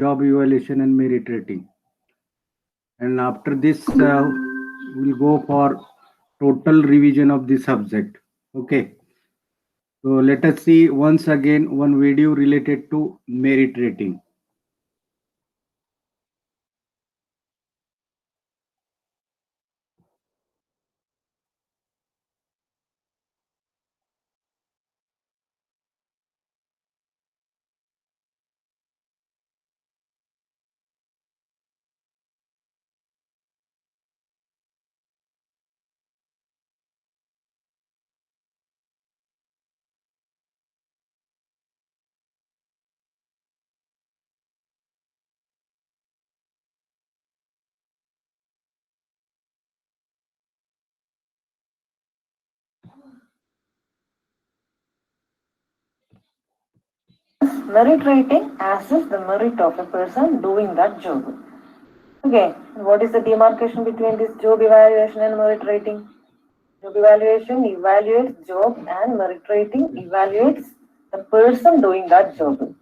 job evaluation and merit rating. And after this, we'll go for total revision of the subject. Okay. So let us see once again one video related to merit rating. Merit rating assesses the merit of a person doing that job. Okay, what is the demarcation between this job evaluation and merit rating? Job evaluation evaluates job and merit rating evaluates the person doing that job.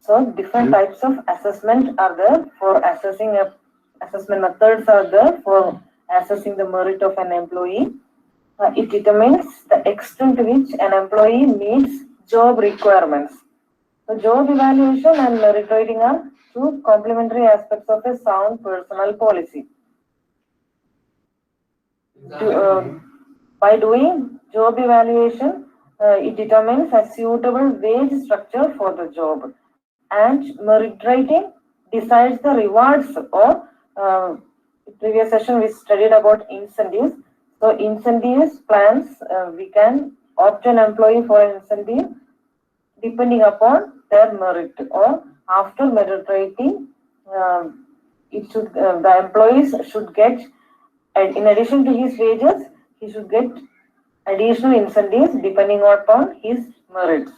So different types of assessment are there for assessing a assessment methods are there for assessing the merit of an employee. It determines the extent to which an employee meets job requirements. So job evaluation and merit rating are two complementary aspects of a sound personnel policy. By doing job evaluation, it determines a suitable wage structure for the job, and merit rating decides the rewards or previous session we studied about incentives. So incentives plans, we can opt an employee for an incentive depending upon their merit, or after merit rating, it should the employees should get, and in addition to his wages, he should get additional incentives depending upon his merits.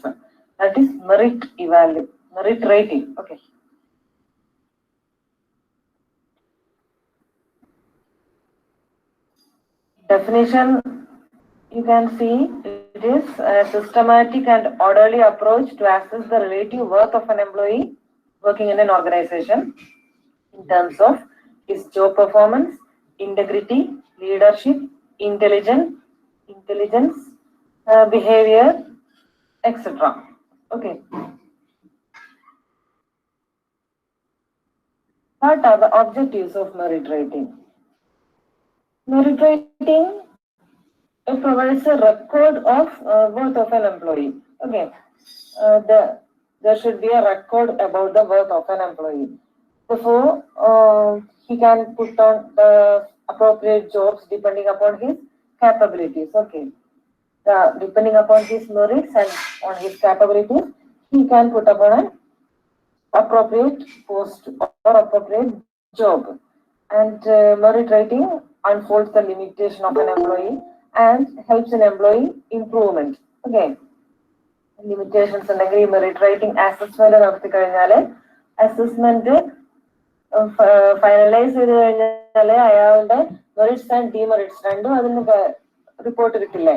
That is merit rating. Okay. Definition, you can see it is a systematic and orderly approach to assess the relative worth of an employee working in an organization in terms of his job performance, integrity, leadership, intelligence, behavior, etc. Okay. What are the objectives of merit rating? Merit rating, it provides a record of worth of an employee. Okay, there should be a record about the worth of an employee. Therefore, he can put on the appropriate jobs depending upon his capabilities. Okay, depending upon his merits and on his capabilities, he can put upon an appropriate post or appropriate job. And merit rating unfolds the limitation of an employee and helps in employee improvement. Okay, limitations ഉണ്ടെങ്കിൽ merit rating assessment നടത്തി കഴിഞ്ഞാൽ assessment finalise ചെയ്ത് കഴിഞ്ഞാൽ അയാളുടെ merits and demerits രണ്ടും അതിന് report കിട്ടില്ലേ?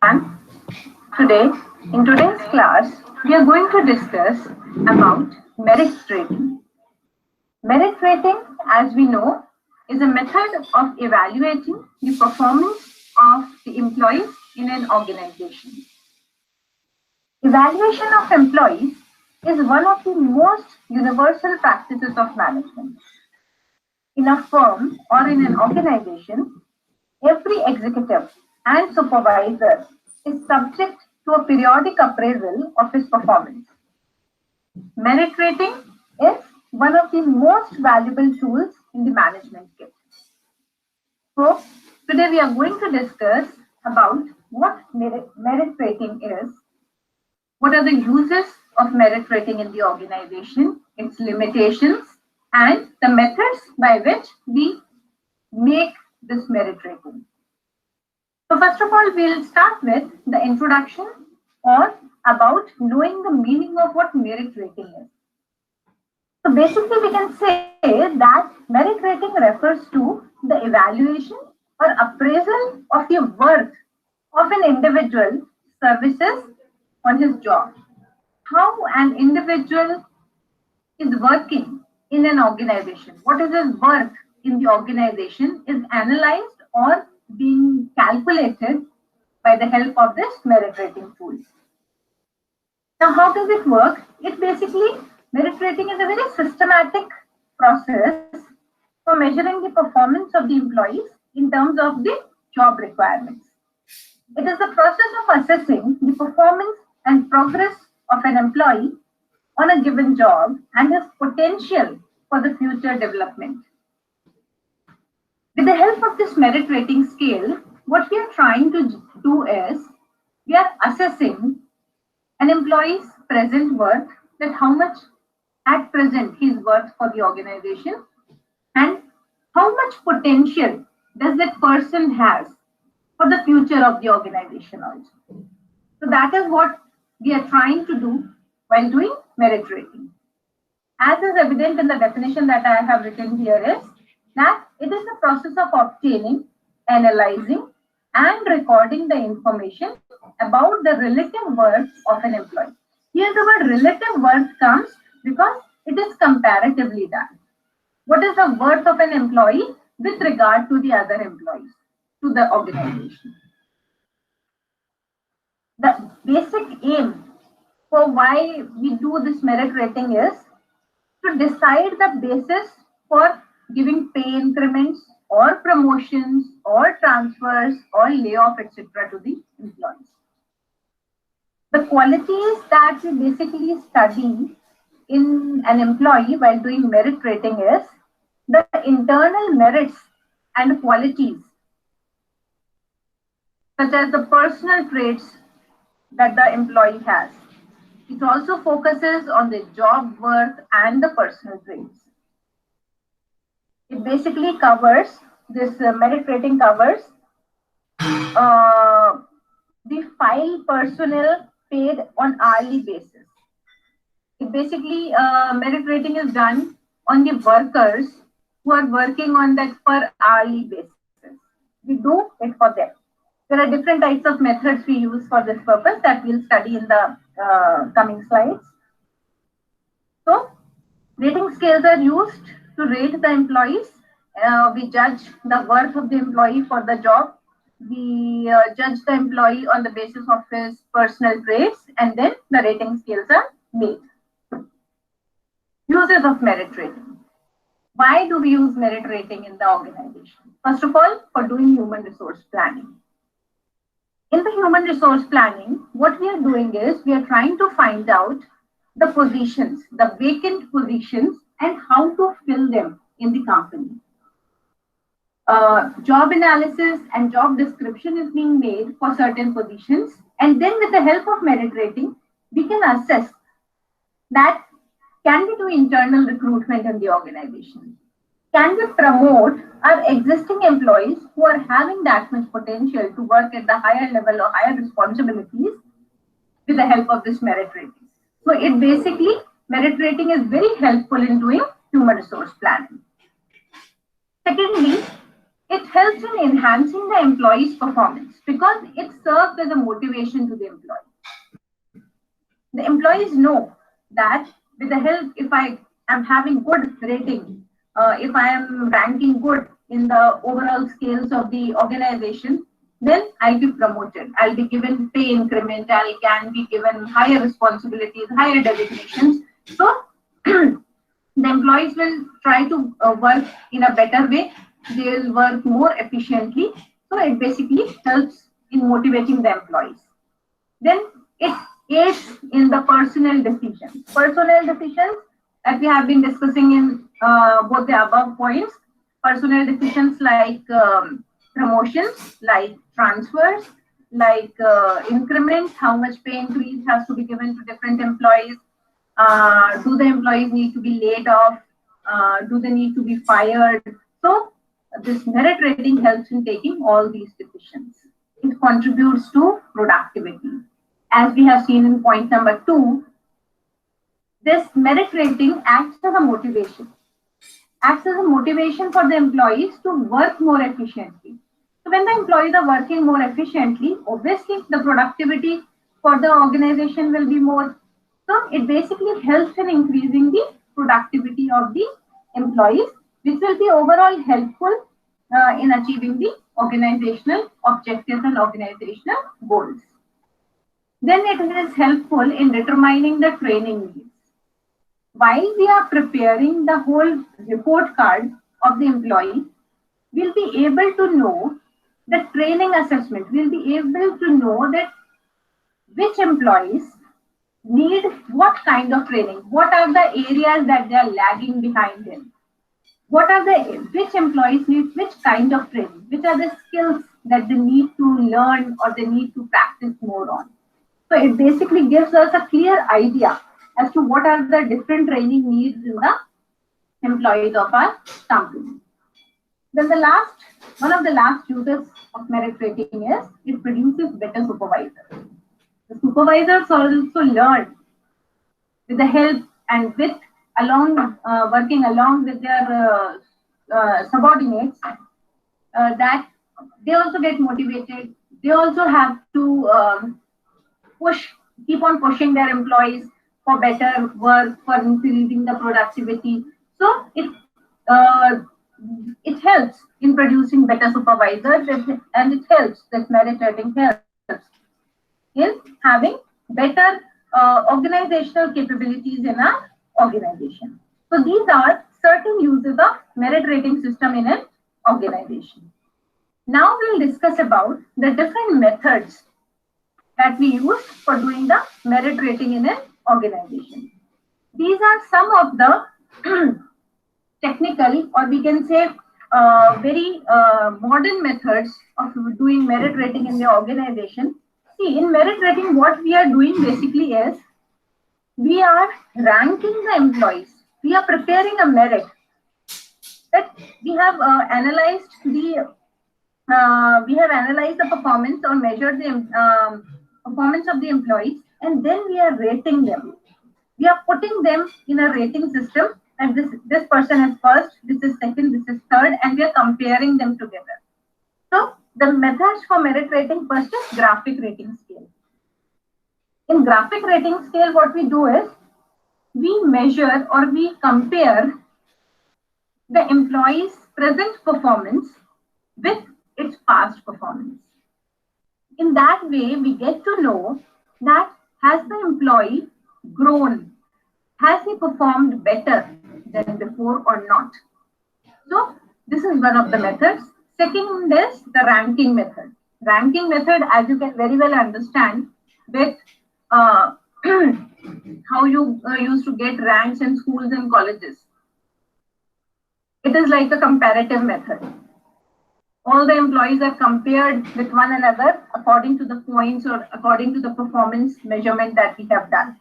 And today, in today's class, we are going to discuss about merit rating. Merit rating, as we know, is a method of evaluating the performance of the employees in an organization. Evaluation of employees is one of the most universal practices of management. In a firm or in an organization, every executive and supervisor is subject to a periodic appraisal of his performance. Merit rating is one of the most valuable tools in the management kit. So, today we are going to discuss about what merit rating is, what are the uses of merit rating in the organization, its limitations, and the methods by which we make this merit rating. So first of all, we'll start with the introduction or about knowing the meaning of what merit rating is. So basically, we can say that merit rating refers to the evaluation or appraisal of the worth of an individual services on his job. How an individual is working in an organization, what is his worth in the organization is analyzed or being calculated by the help of this merit rating tool. Now, how does it work? It basically, merit rating is a very systematic process for measuring the performance of the employees in terms of the job requirements. It is the process of assessing the performance and progress of an employee on a given job and his potential for the future development. With the help of this merit rating scale, what we are trying to do is we are assessing an employee's present worth, that how much at present he is worth for the organization, and how much potential does that person has for the future of the organization also. So that is what we are trying to do while doing merit rating. As is evident in the definition that I have written here is that it is the process of obtaining, analyzing, and recording the information about the relative worth of an employee. Here the word relative worth comes because it is comparatively done. What is the worth of an employee with regard to the other employees, to the organization? The basic aim for why we do this merit rating is to decide the basis for giving pay increments or promotions or transfers or layoff, etc. to the employees. The qualities that we basically study in an employee while doing merit rating is the internal merits and qualities, such as the personal traits that the employee has. It also focuses on the job worth and the personal traits. It basically covers, this merit rating covers the file personnel paid on hourly basis. It basically, merit rating is done on the workers who are working on that per hourly basis. We do it for them. There are different types of methods we use for this purpose that we'll study in the coming slides. So, rating scales are used to rate the employees. We judge the worth of the employee for the job. We judge the employee on the basis of his personal traits, and then the rating scales are made. Uses of merit rating. Why do we use merit rating in the organization? First of all, for doing human resource planning. In the human resource planning, what we are doing is we are trying to find out the positions, the vacant positions, and how to fill them in the company. Job analysis and job description is being made for certain positions, and then with the help of merit rating, we can assess that can we do internal recruitment in the organization? Can we promote our existing employees who are having that much potential to work at the higher level or higher responsibilities with the help of this merit rating? So it basically, merit rating is very helpful in doing human resource planning. Secondly, it helps helps in enhancing the employee's performance because it serves as a motivation to the employee. The employees know that with the help, if I am having good rating, if I am ranking good in the overall scales of the organization, then I'll be promoted. I'll be given pay increment. I can be given higher responsibilities, higher designations. So the employees will try to work in a better way. They will work more efficiently. So it basically helps in motivating the employees. Then it aids in the personnel decisions. Personnel decisions that we have been discussing in both the above points. Personnel decisions like promotions, like transfers, like increments, how much pay increase has to be given to different employees. Do the employees need to be laid off? Do they need to be fired? So this merit rating helps in taking all these decisions. It contributes to productivity. As we have seen in point number 2, this merit rating acts as a motivation. Acts as a motivation for the employees to work more efficiently. So when the employees are working more efficiently, obviously the productivity for the organization will be more. So it basically helps in increasing the productivity of the employees, which will be overall helpful in achieving the organizational objectives and organizational goals. Then it is helpful in determining the training needs. While we are preparing the whole report card of the employee, we'll be able to know the training assessment. We'll be able to know that which employees need what kind of training, what are the areas that they are lagging behind in, which employees need which kind of training, which are the skills that they need to learn or they need to practice more on. So it basically gives us a clear idea as to what are the different training needs in the employees of our company. Then one of the last uses of merit rating is it produces better supervisors. The supervisors also learn with the help and working along with their subordinates that they also get motivated. They also have to keep on pushing their employees for better work, for increasing the productivity. So it helps in producing better supervisors, and it helps, that merit rating helps in having better organizational capabilities in our organization. So these are certain uses of merit rating system in an organization. Now we'll discuss about the different methods that we use for doing the merit rating in an organization. These are some of the technical, or we can say very modern methods of doing merit rating in the organization. See, in merit rating, what we are doing basically is we are ranking the employees. We are preparing a merit that we have analyzed the performance or measured the performance of the employees, and then we are rating them. We are putting them in a rating system, and this person is first, this is second, this is third, and we are comparing them together. So the methods for merit rating, first is graphic rating scale. In graphic rating scale, what we do is we measure or we compare the employee's present performance with its past performance. In that way, we get to know that has the employee grown? Has he performed better than before or not? So this is one of the methods. Second is the ranking method. Ranking method, as you can very well understand, with how you used to get ranks in schools and colleges. It is like a comparative method. All the employees are compared with one another according to the points or according to the performance measurement that we have done.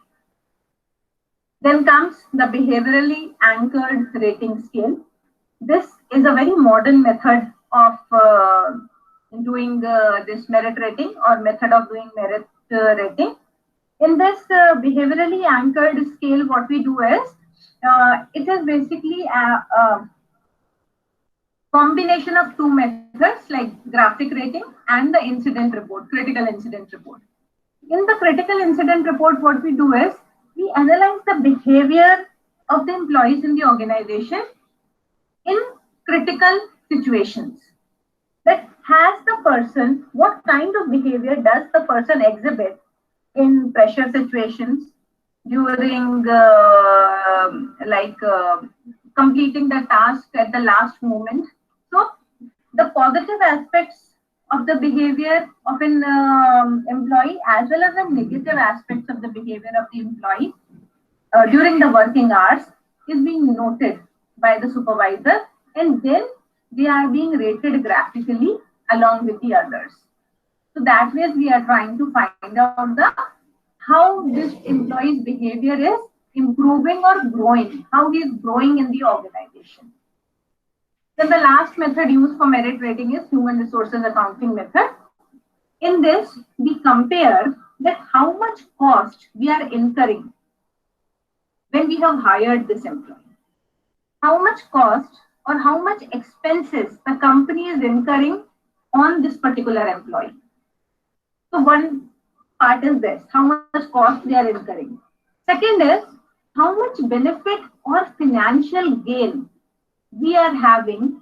Then comes the behaviorally anchored rating scale. This is a very modern method of doing this merit rating or method of doing merit rating. In this behaviorally anchored scale, what we do is it is basically combination of two methods like graphic rating and the incident report, critical incident report. In the critical incident report, what we do is we analyze the behavior of the employees in the organization in critical situations. That has the person, what kind of behavior does the person exhibit in pressure situations, during completing the task at the last moment. So the positive aspects of the behavior of an employee as well as the negative aspects of the behavior of the employee during the working hours is being noted by the supervisor, and then they are being rated graphically along with the others. So that way we are trying to find out how this employee's behavior is improving or growing, how he is growing in the organization. Then the last method used for merit rating is human resources accounting method. In this, we compare that how much cost we are incurring when we have hired this employee. How much cost or how much expenses the company is incurring on this particular employee. So one part is this, how much cost they are incurring. Second is how much benefit or financial gain we are having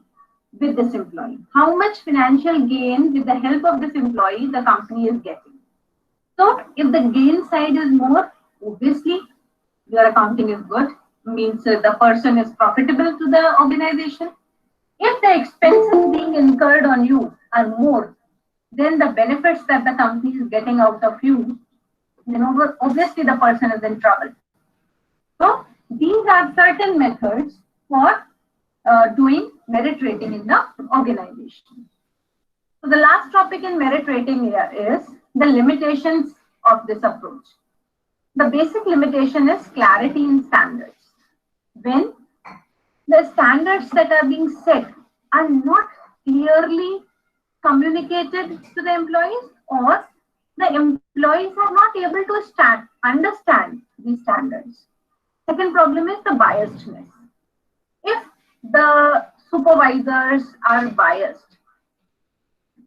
with this employee. How much financial gain with the help of this employee the company is getting. So if the gain side is more, obviously your accounting is good, means the person is profitable to the organization. If the expenses being incurred on you are more than the benefits that the company is getting out of you, then obviously the person is in trouble. So these are certain methods for doing merit rating in the organization. So the last topic in merit rating here is the limitations of this approach. The basic limitation is clarity in standards. When the standards that are being set are not clearly communicated to the employees, or the employees are not able to understand these standards. Second problem is the biasedness. If the supervisors are biased,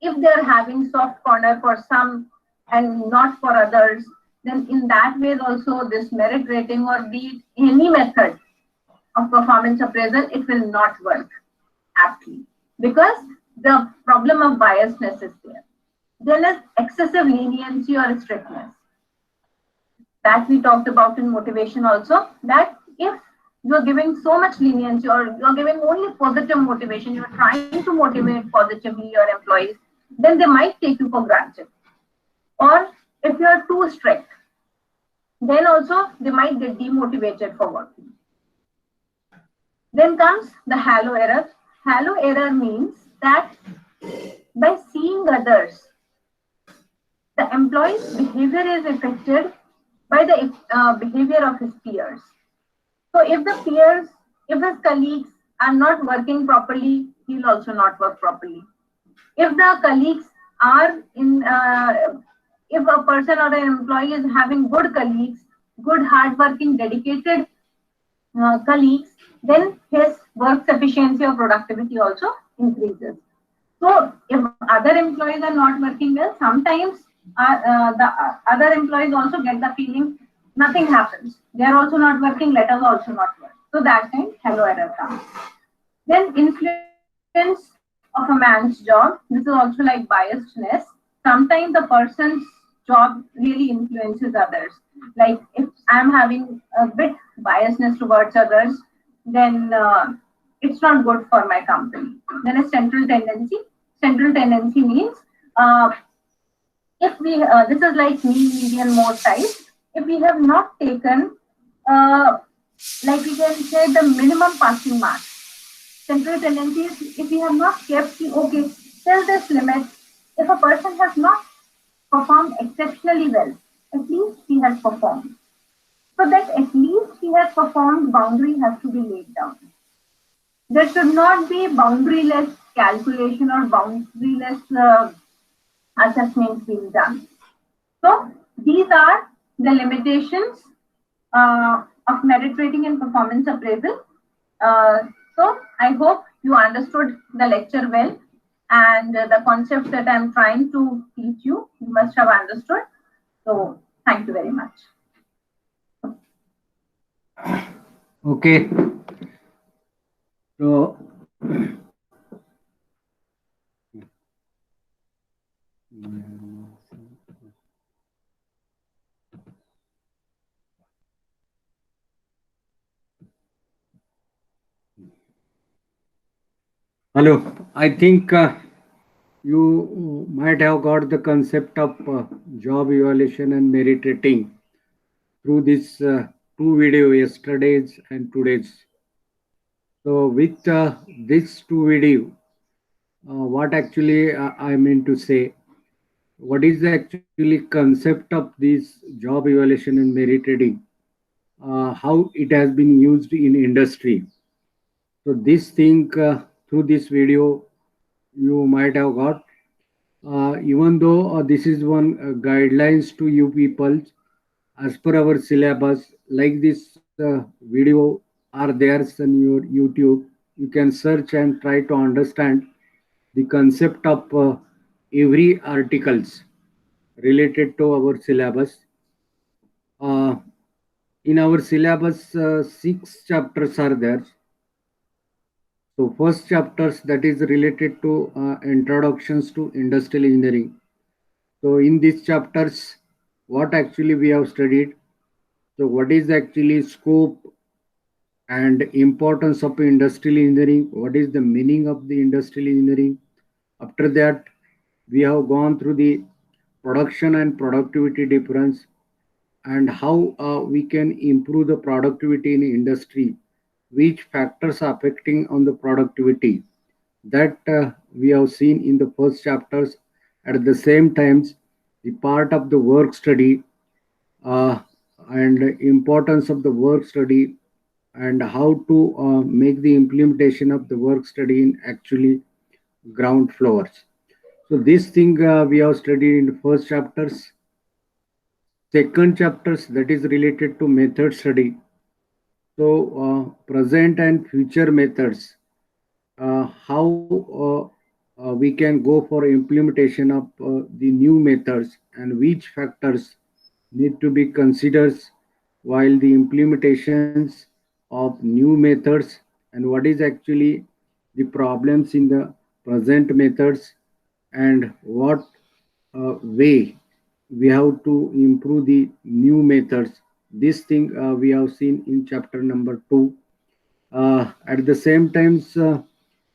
if they are having soft corner for some and not for others, then in that way also this merit rating or be any method of performance appraisal, it will not work aptly, because the problem of biasness is there. Then is excessive leniency or strictness. That we talked about in motivation also, that if you are giving so much leniency or you are giving only positive motivation, you are trying to motivate positively your employees, then they might take you for granted. Or if you are too strict, then also they might get demotivated for working. Then comes the halo error. Halo error means that by seeing others, the employee's behavior is affected by the behavior of his peers. So if the peers, if his colleagues are not working properly, he will also not work properly. If the colleagues are in, if a person or an employee is having good colleagues, good, hardworking, dedicated colleagues, then his work efficiency or productivity also increases. So if other employees are not working well, sometimes the other employees also get the feeling nothing happens. They are also not working, let us also not work. So that time halo error comes. Then influence of a man's job. This is also like biasedness. Sometimes the person's job really influences others. Like if I'm having a bit biasness towards others, then it's not good for my company. Then a central tendency. Central tendency means if we, this is like mean, median, mode type. If we have not taken, like we can say, the minimum passing mark. Central tendency is if we have not kept the, okay, till this limit, if a person has not performed exceptionally well, at least he has performed. So that at least he has performed, boundary has to be laid down. There should not be boundaryless calculation or boundaryless assessments being done. So these are the limitations of merit rating and performance appraisal. So I hope you understood the lecture well, and the concepts that I'm trying to teach you, you must have understood. So thank you very much. Okay. So hello. I think you might have got the concept of job evaluation and merit rating through this two video, yesterday's and today's. So with this two video, what actually I mean to say, what is the actually concept of this job evaluation and merit rating, how it has been used in industry. So this thing through this video you might have got. Even though this is one guidelines to you people as per our syllabus, like this video are there on your YouTube. You can search and try to understand the concept of every articles related to our syllabus. Uh, in our syllabus, six chapters are there. So first chapters that is related to introductions to industrial engineering. So in these chapters, what actually we have studied. So what is actually scope and importance of industrial engineering? What is the meaning of the industrial engineering? After that, we have gone through the production and productivity difference and how we can improve the productivity in industry, which factors are affecting on the productivity. That we have seen in the first chapters. At the same times, the part of the work study uh, and importance of the work study and how to make the implementation of the work study in actually ground floors. So this thing we have studied in the first chapters. Second chapters that is related to method study. So present and future methods, how we can go for implementation of the new methods and which factors need to be considered while the implementations of new methods and what is actually the problems in the present methods and what way we have to improve the new methods. This thing we have seen in chapter number 2. At the same times,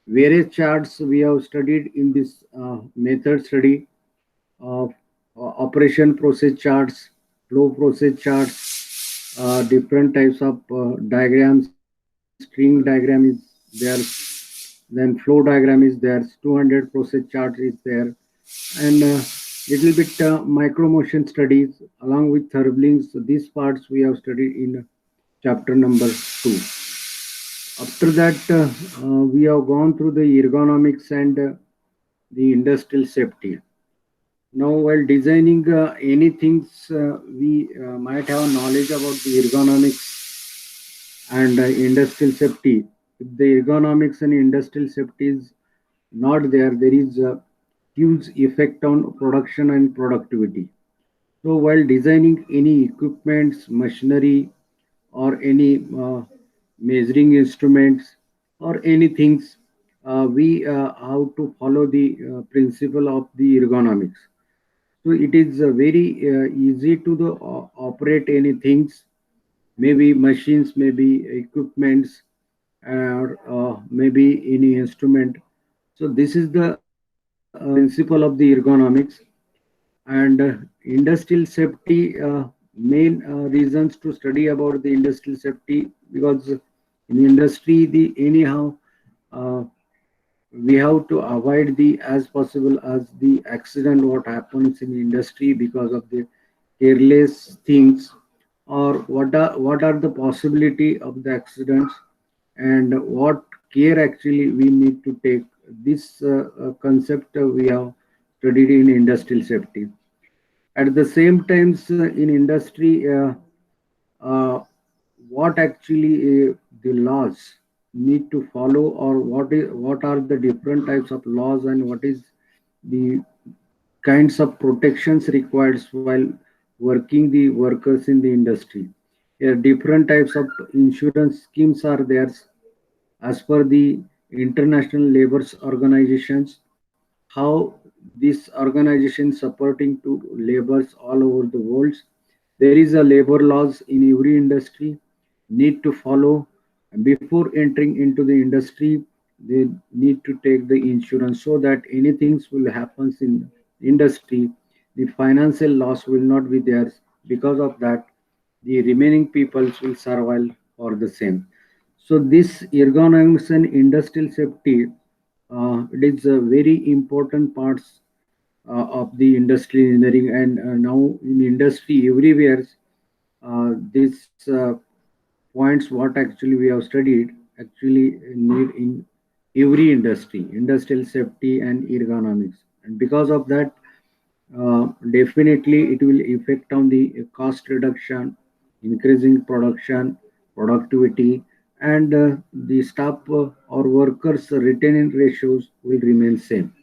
various charts we have studied in this method study of operation process charts, flow process charts, different types of diagrams, string diagram is there, then flow diagram is there, 200 process chart is there, and little bit micro motion studies along with turbulence. So these parts we have studied in chapter number 2. After that, we have gone through the ergonomics and the industrial safety. Now, while designing anything, we might have knowledge about the ergonomics and industrial safety. If the ergonomics and industrial safety is not there, there is a huge effect on production and productivity. So, while designing any equipments, machinery, or any measuring instruments or anything, we have to follow the principle of the ergonomics. So it is very easy to the operate any things, maybe machines, maybe equipments, or maybe any instrument. So this is the principle of the ergonomics and industrial safety. Main reasons to study about the industrial safety because in industry the anyhow uh, we have to avoid the as possible as the accident what happens in industry because of the careless things or what are the possibility of the accidents and what care actually we need to take. This concept we have studied in industrial safety. At the same times in industry, uh, what actually the laws. need to follow, or what are the different types of laws, and what is the kinds of protections required while working the workers in the industry. Here, different types of insurance schemes are there as per the International Labour Organizations, how this organization supporting to laborers all over the world. There is a labor laws in every industry need to follow. And before entering into the industry, they need to take the insurance so that anything will happen in industry, the financial loss will not be there. Because of that, the remaining peoples will survive for the same. So this ergonomics and industrial safety, it is a very important parts of the industrial engineering, and now in industry everywhere, this points what actually we have studied actually need in every industry, industrial safety and ergonomics. And because of that, definitely it will affect on the cost reduction, increasing production, productivity, and the staff or workers retention ratios will remain same.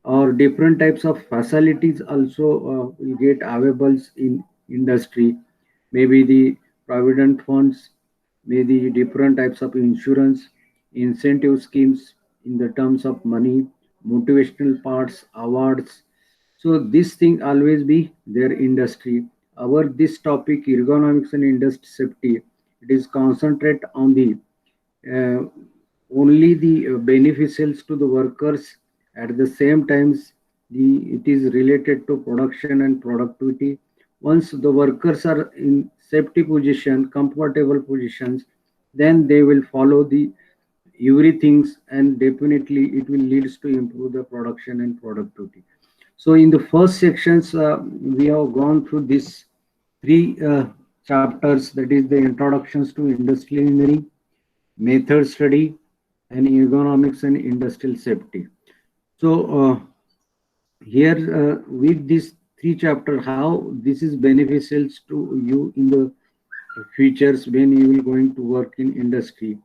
Or different types of facilities also will get available in industry, maybe the provident funds, maybe different types of insurance, incentive schemes in the terms of money, motivational parts, awards. So this thing always be their industry. Our this topic ergonomics and industry safety, it is concentrate on the uh, only the beneficials to the workers. At the same times, it is related to production and productivity. Once the workers are in safety position, comfortable positions, then they will follow the everything, and definitely it will leads to improve the production and productivity. So in the first sections, we have gone through these three chapters, that is the introductions to industrial engineering, method study, and ergonomics and industrial safety. So here with these three chapters, how this is beneficial to you in the futures when you will going to work in industry.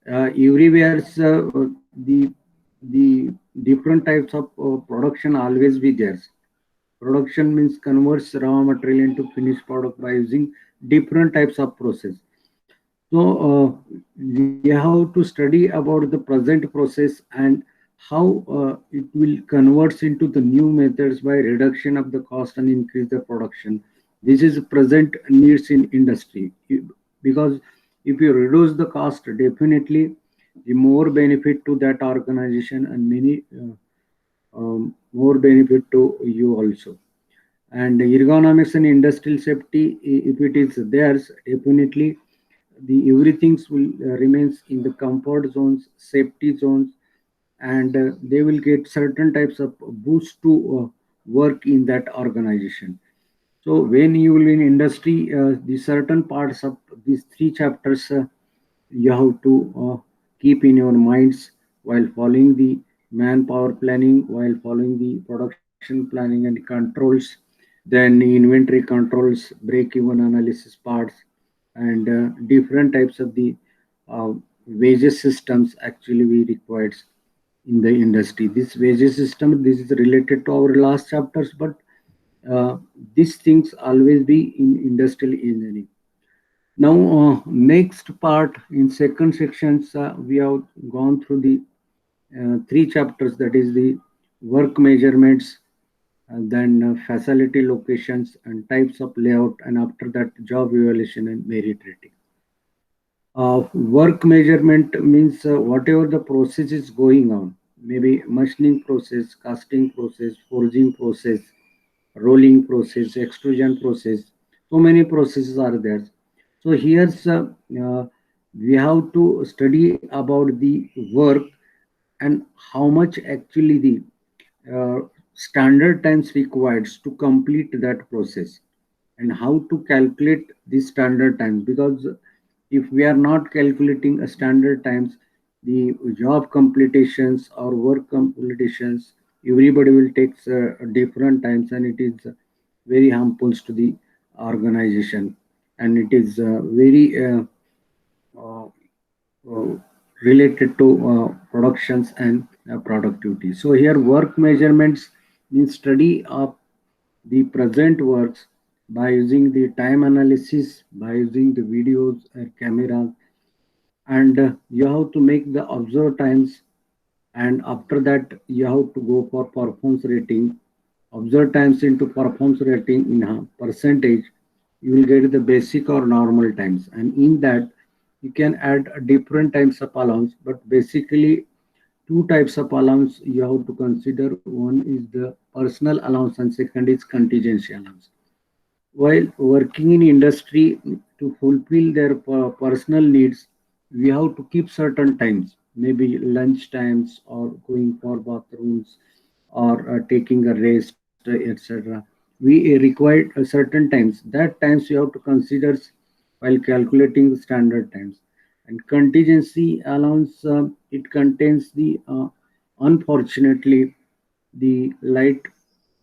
Everywhere the different types of production always be there. Production means converts raw material into finished product by using different types of process. So we have to study about the present process and how it will converts into the new methods by reduction of the cost and increase the production. This is present needs in industry. Because if you reduce the cost, definitely the more benefit to that organization, and many more benefit to you also. And ergonomics and industrial safety, if it is theirs, definitely the everything will remains in the comfort zones, safety zones, and they will get certain types of boost to work in that organization. So when you will in industry, the certain parts of these three chapters you have to keep in your minds while following the manpower planning, while following the production planning and controls, then inventory controls, break-even analysis parts, and different types of the uh, wages systems actually we required in the industry. This wages system, this is related to our last chapters, but uh, these things always be in industrial engineering. Now, next part in second sections, we have gone through the three chapters, that is the work measurements, and then facility locations and types of layout, and after that job evaluation and merit rating. Work measurement means whatever the process is going on, maybe machining process, casting process, forging process, rolling process, extrusion process. So many processes are there. So here's we have to study about the work and how much actually the standard times required to complete that process, and how to calculate the standard times. Because if we are not calculating a standard times, the job completions or work completions, everybody will take different times, and it is very harmful to the organization, and it is very uh, related to productions and productivity. So here work measurements means study of the present works by using the time analysis, by using the videos and cameras, and you have to make the observe times, and after that you have to go for performance rating. Observe times into performance rating in a percentage, you will get the basic or normal times, and in that you can add different types of allowance, but basically two types of allowance you have to consider. One is the personal allowance and second is contingency allowance. While working in industry, to fulfill their personal needs, we have to keep certain times, maybe lunch times or going for bathrooms or taking a rest, etc. We require certain times. That times you have to consider while calculating the standard times. And contingency allowance, it contains the unfortunately the light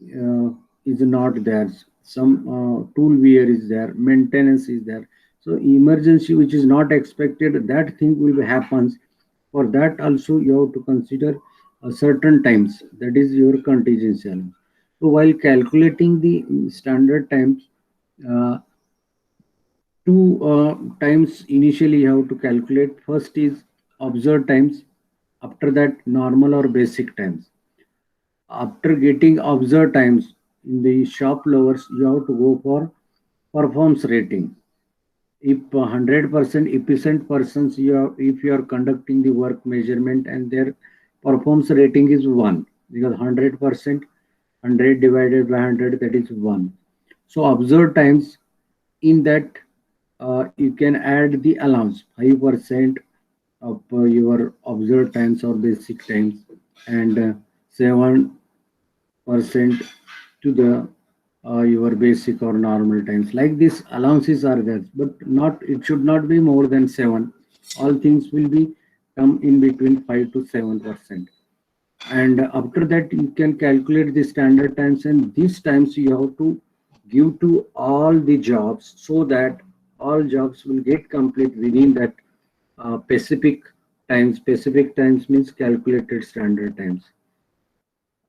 uh, is not there. Some tool wear is there, maintenance is there. So emergency which is not expected, that thing will happens. For that also you have to consider certain times. That is your contingency allowance. So while calculating the standard times, uh, two times initially you have to calculate. First is observed times. After that normal or basic times. After getting observed times in the shop lowers, you have to go for performance rating. If 100% efficient persons, if you are conducting the work measurement and their performance rating is 1, because 100%, 100 divided by 100, that is 1. So observed times, in that you can add the allowance 5% of your observed times or basic times, and 7% to the your basic or normal times. Like this allowances are there, but not, it should not be more than 7. All things will be come in between 5 to 7%. And after that you can calculate the standard times, and these times you have to give to all the jobs, so that all jobs will get complete within that specific times. Specific times means calculated standard times.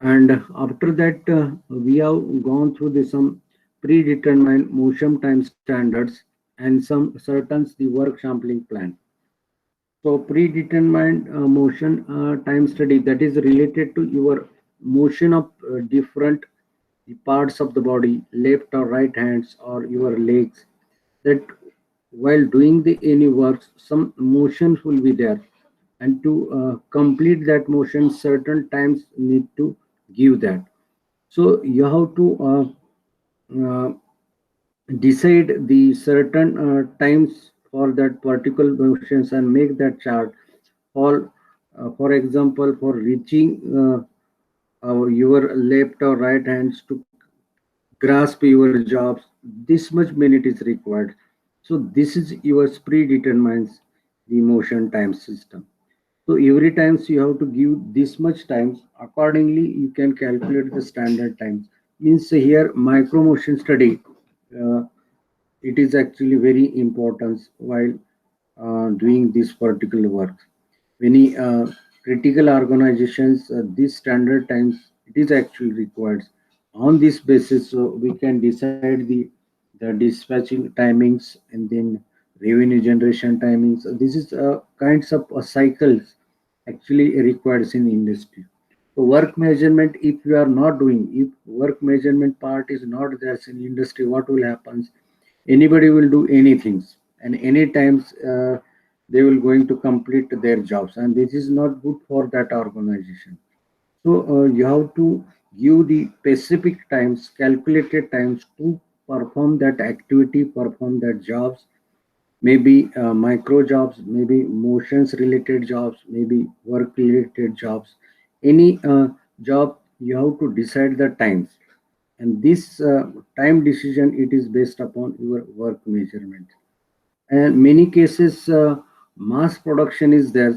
And after that we have gone through the some predetermined motion time standards and some certain the work sampling plan. So predetermined motion time study, that is related to your motion of different parts of the body, left or right hands or your legs, that while doing the any works some motions will be there, and to complete that motion certain times need to give that. So you have to uh, decide the certain times for that particular motions and make that chart. For example, for reaching your left or right hands to grasp your jobs, this much minute is required. So this is your predetermines the motion time system. So every times you have to give this much times. Accordingly, you can calculate the standard times. Means here micro motion study. Uh, it is actually very important while doing this particular work. Many critical organizations, these standard times, it is actually required. On this basis, so we can decide the dispatching timings and then revenue generation timings. This is kinds of cycles actually required in industry. So work measurement, if you are not doing, if work measurement part is not there in industry, what will happen? Anybody will do anything, and any times they will going to complete their jobs, and this is not good for that organization. So you have to give the specific times, calculated times to perform that activity, perform that jobs, maybe micro jobs, maybe motions related jobs, maybe work related jobs. Any job, you have to decide the times, and this time decision, it is based upon your work measurement. And many cases mass production is there.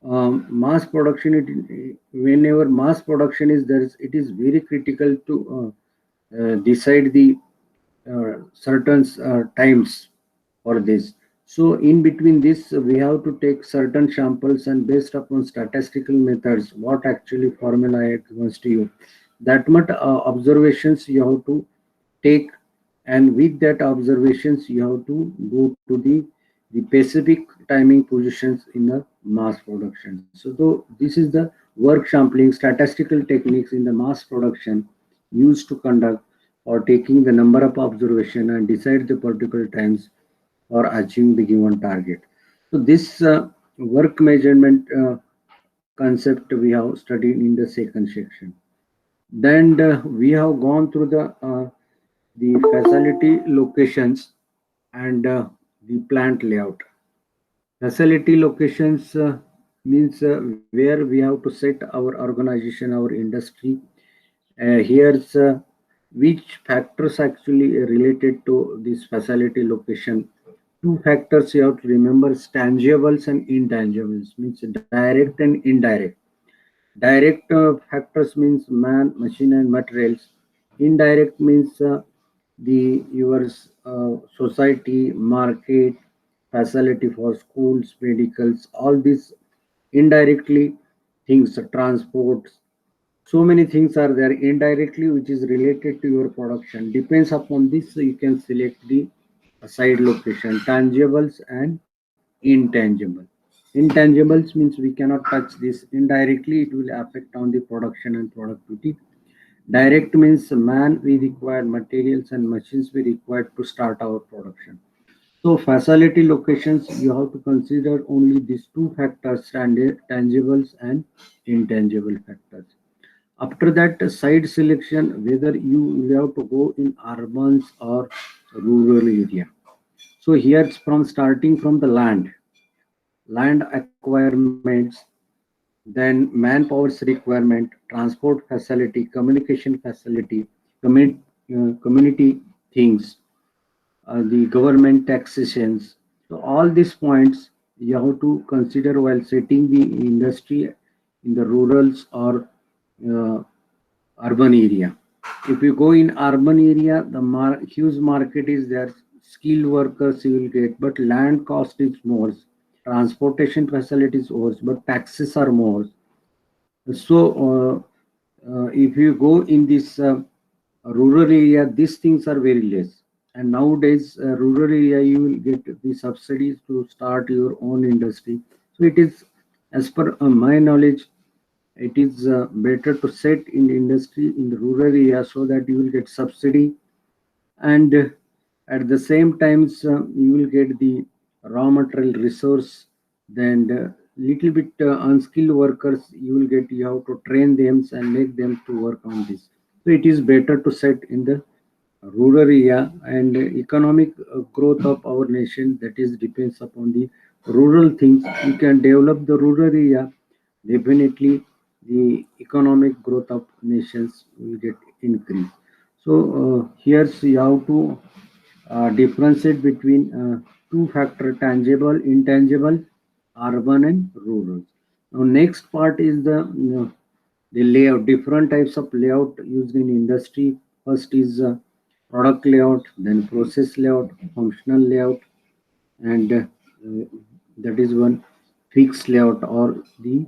Mass production, whenever mass production is there, it is very critical to decide the certain times for this. So in between this, we have to take certain samples and based upon statistical methods, what actually formula it wants to you. That much observations you have to take, and with that observations you have to go to the specific timing positions in the mass production. So though this is the work sampling statistical techniques in the mass production used to conduct or taking the number of observation and decide the particular times or achieving the given target. So this work measurement concept we have studied in the second section. Then we have gone through the facility locations and the plant layout. Facility locations means where we have to set our organization, our industry. Here's which factors actually related to this facility location. Two factors you have to remember: tangibles and intangibles. Means direct and indirect. Direct factors means man, machine, and materials. Indirect means the your society, market, facility for schools, medicals, all these indirectly things, transports. So many things are there indirectly which is related to your production. Depends upon this, you can select the side location, tangibles and intangible. Intangibles means we cannot touch this. Indirectly, it will affect on the production and productivity. Direct means man we require, materials and machines we required to start our production. So facility locations, you have to consider only these two factors, tangibles and intangible factors. After that, site selection, whether you will have to go in urbans or rural area. So here it's from starting from the land acquirements, then manpower's requirement, transport facility, communication facility, community things, the government taxations. So all these points you have to consider while setting the industry in the rurals or uh, urban area. If you go in urban area, the huge market is there, skilled workers you will get, but land cost is more, transportation facilities more, but taxes are more. So if you go in this rural area, these things are very less. And nowadays, rural area, you will get the subsidies to start your own industry. So it is, as per my knowledge, it is better to set in the industry in the rural area so that you will get subsidy, and at the same times you will get the raw material resource. Then little bit unskilled workers you will get, you have to train them and make them to work on this. So it is better to set in the rural area. And economic growth of our nation, that is depends upon the rural things. You can develop the rural area, definitely the economic growth of nations will get increased. So here's you have to differentiate between two factor: tangible, intangible, urban and rural. Now next part is the layout, different types of layout used in industry. First is product layout, then process layout, functional layout, and that is one fixed layout, or the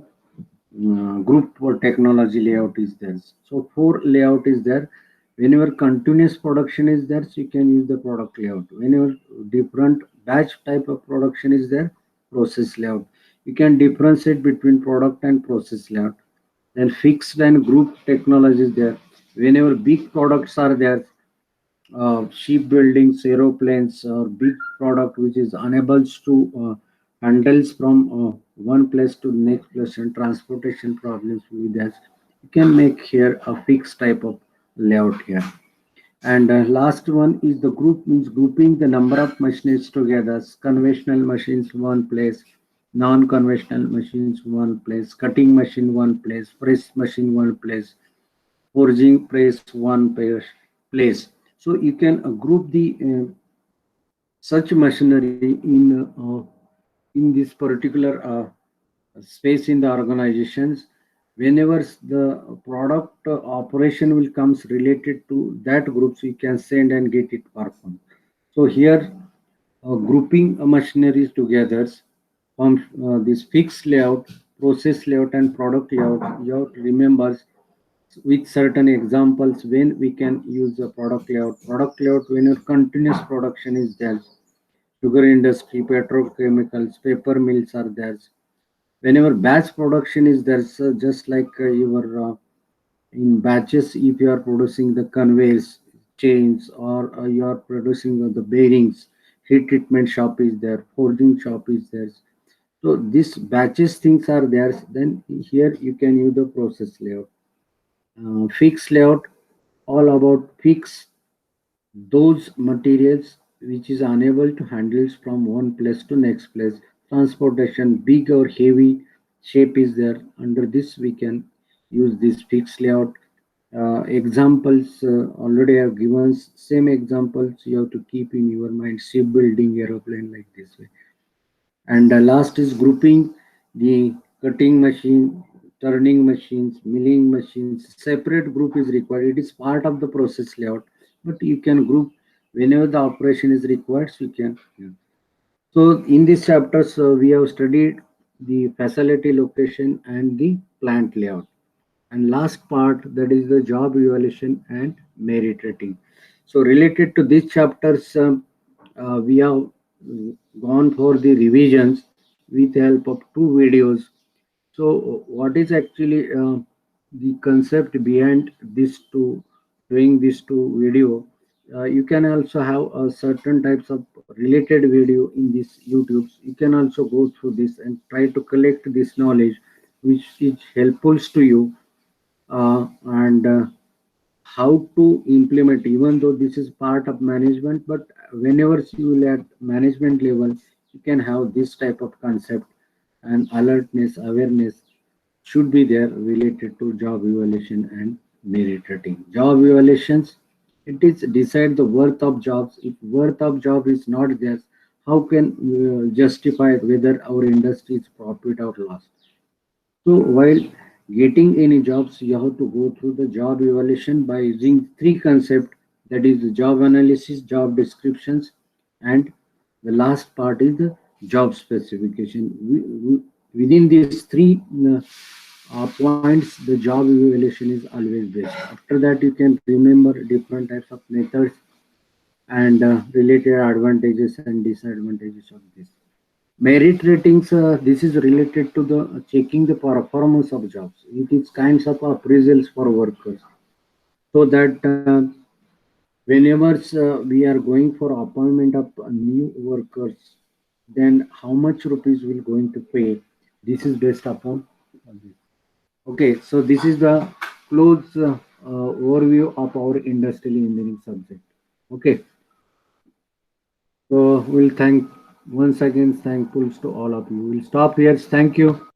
group or technology layout is there. So four layout is there. Whenever continuous production is there, so you can use the product layout. Whenever different batch type of production is there, process layout. You can differentiate between product and process layout. Then fixed and group technology is there. Whenever big products are there, shipbuildings, aeroplanes, or big product which is unable to handles from one place to the next place, and transportation problems with that, you can make here a fixed type of layout here. And last one is the group, means grouping the number of machines together. Conventional machines one place, non-conventional machines one place, cutting machine one place, press machine one place, forging press one place. So you can group the such machinery in this particular space in the organizations. Whenever the product operation will comes related to that group, so you can send and get it performed. So here grouping machineries together from this fixed layout, process layout, and product layout. You have to remember with certain examples when we can use the product layout. Product layout when your continuous production is there. Sugar industry, petrochemicals, paper mills are there. Whenever batch production is there, so just like your in batches, if you are producing the conveyors, chains, or you are producing the bearings, heat treatment shop is there, forging shop is there. So these batches things are there. Then here you can use the process layout. Fixed layout, all about fix those materials which is unable to handle from one place to next place. Transportation, big or heavy shape is there. Under this we can use this fixed layout. Examples already have given. Same examples you have to keep in your mind. Shipbuilding, aeroplane, like this way. And last is grouping the cutting machine, turning machines, milling machines. Separate group is required. It is part of the process layout, but you can group whenever the operation is required. So you can. Yeah. So in this chapters, we have studied the facility location and the plant layout. And last part, that is the job evaluation and merit rating. So related to these chapters, we have gone for the revisions with the help of two videos. So what is actually the concept behind this two, doing these two video? You can also have certain types of related video in this YouTube. You can also go through this and try to collect this knowledge, which is helpful to you, and how to implement, even though this is part of management, but whenever you will at management level, you can have this type of concept, and alertness, awareness should be there related to job evaluation and merit rating. Job evaluations, it is decide the worth of jobs. If worth of job is not there, how can justify whether our industry is profit or loss? So while getting any jobs, you have to go through the job evaluation by using three concepts, that is the job analysis, job descriptions, and the last part is the job specification. Within these three points, the job evaluation is always best. After that, you can remember different types of methods and related advantages and disadvantages of this. Merit ratings, this is related to the checking the performance of jobs. It is kinds of appraisals for workers. So that whenever we are going for appointment of new workers, then how much rupees will going to pay? This is based upon this. Okay, so this is the close overview of our industrial engineering subject. Okay, so we'll thank once again, thankful to all of you. We'll stop here. Thank you.